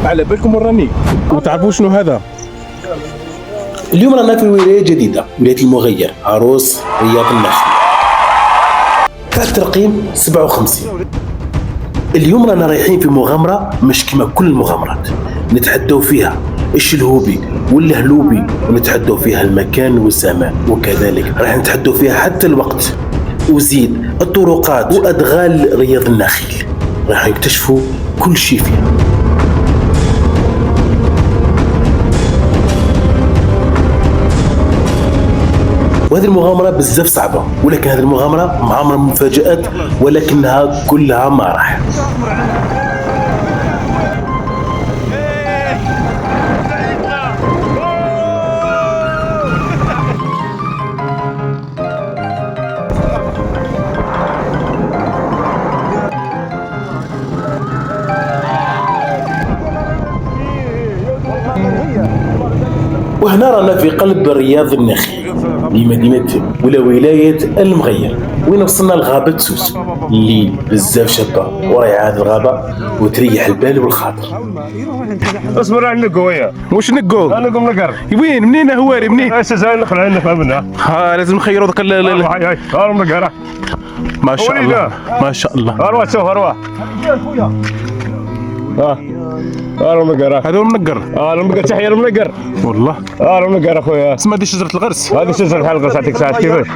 على بالكم وراني وتعرفوا شنو هذا؟ اليوم رانا في ولاية جديدة، ولاية المغير، عروس رياض النخيل. تاع الترقيم 57. اليوم رانا رايحين في مغامرة مش كما كل المغامرات، نتحدوا فيها ايش الهوبي والهلوبي، ونتحدوا فيها المكان والزمان، وكذلك راح نتحدوا فيها حتى الوقت وزيد الطرقات وادغال رياض النخيل. راح نكتشفوا كل شيء فيها. وهذه المغامرة بزاف صعبة، ولكن هذه المغامرة معامرة مفاجآت، ولكنها كلها مرح. وهنا رانا في قلب رياض النخيل لمدينة ولا ولاية المغير، وين وصلنا لغابة سوسو اللي بزاف شابة ورائعة. هذه الغابة وتريح البال والخاطر. اصبر على النقو وياه. واش نقو؟ انا نقوم نقر. وين منين هواري منين؟ اساسا نخلع منها. ها لازم نخيروا ذاك هاي هاي نقرا. ما شاء الله ما شاء الله. اروح شوف اروح. المنقر هذا المنقر. المنقر تحية المنقر والله المنقر اخويا. اسمها هذه شجرة الغرس. هذه شجرة بحال الغرس. يعطيك ساعات كيفاش.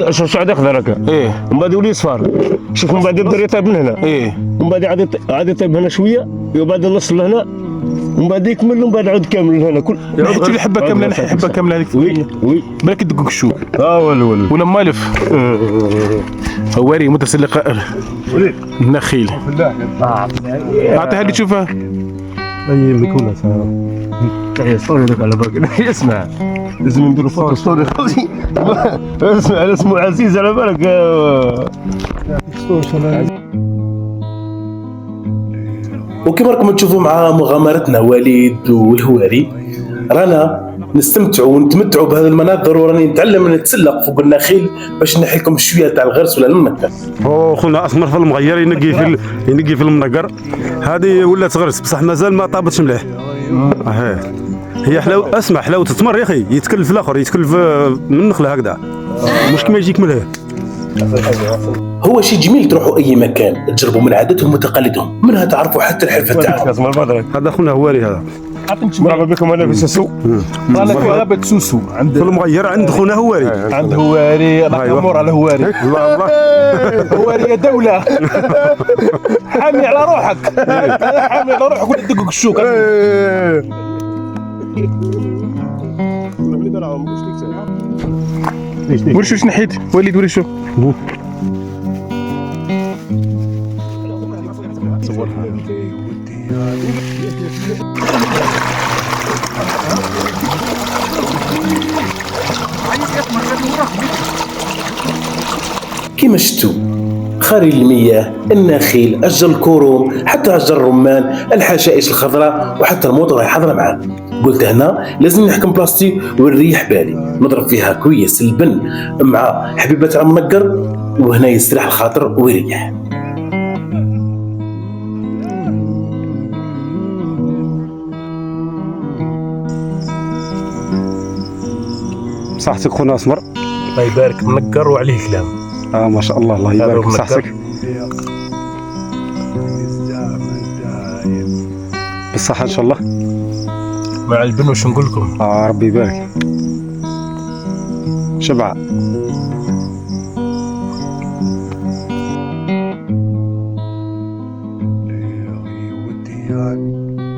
شوف عاد اخضر هكا. ايه ومن بعد يولي صفار. شوف من بعد يبدا يطيب من هنا. ايه ومن بعد عاد يطيب هنا شوية، ومن بعد نص لهنا، ومن بعد يكمل، ومن بعد يعود كامل هنا. كل نحكي لي حبة كاملة، نحكي حبة كاملة هذيك. وي بالك يدقوك الشوك. ولو ولا مالف. هواري مدرسة اللقاء النخيل. اعطيها اللي تشوفها. اللي كلها تحية ستوري لك على بالك. اسمع لازم نديروا فوتو ستوري. اسمع اسمه عزيز على بالك. وكما راكم تشوفوا مع مغامرتنا وليد والهواري، رانا نستمتعوا ونتمتعوا بهذه المناظر، وراني نتعلم نتسلق فوق النخيل باش نحي لكم شويه تاع الغرس ولا المنقر. خونا اسمر في المغير ينقي في المنقر. هذه ولات غرس بصح مازال ما طابتش مليح. هي حلاوه. اسمع حلاوه التمر يا اخي، يتكلف الاخر، يتكلف من النخله هكذا، مش كما يجيك من هنا. هو شيء جميل تروحوا اي مكان تجربوا من عاداتهم وتقاليدهم، منها تعرفوا حتى الحرفه تاعهم. هذا خونا هواري هذا. مرحبا بكم. انا في سوسو. رانا في غابة سوسو عند في المغير عند خونا هواري. عند هواري. الله يمر على هواري. الله الله. هواري يا دولة. حامي على روحك. حامي على روحك ولا تدقك الشوك. ورشو ايش نحيت وليد ورشو. كما شفتوا خارج المياه، النخيل، اشجار الكروم، حتى اشجار الرمان، الحشائش الخضراء، وحتى الموت راهي حاضره معانا. قلت هنا لازم نحكم بلاصتي ونريح بالي، نضرب فيها كويس البن مع حبيبه تاع المنقر، وهنا يستريح الخاطر ويريح. صحتك خونا اسمر. الله يبارك. منقر وعليه كلام. ما شاء الله. الله يبارك صحتك. بالصحة ان شاء الله. مع البن واش نقول لكم. ربي يبارك. شبع.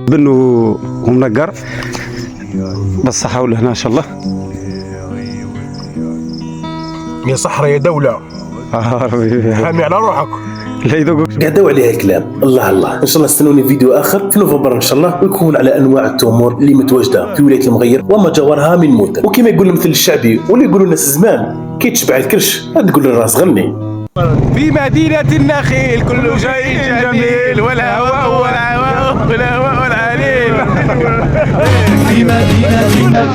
بن ومنقر بالصحة والهنا ان شاء الله. يا صحراء يا دولة. حامي على روحك. لا يذوقك. قعدوا عليها الكلام. الله الله. ان شاء الله استنوني فيديو اخر في نوفمبر ان شاء الله، ويكون على انواع التمور اللي متواجده في ولايه المغير وما جاورها من مدن. وكما يقول المثل الشعبي واللي يقولوا الناس زمان، كي تشبع الكرش تقول الراس غني. في مدينة النخيل كل شيء جميل، والهواء والعليل. في مدينة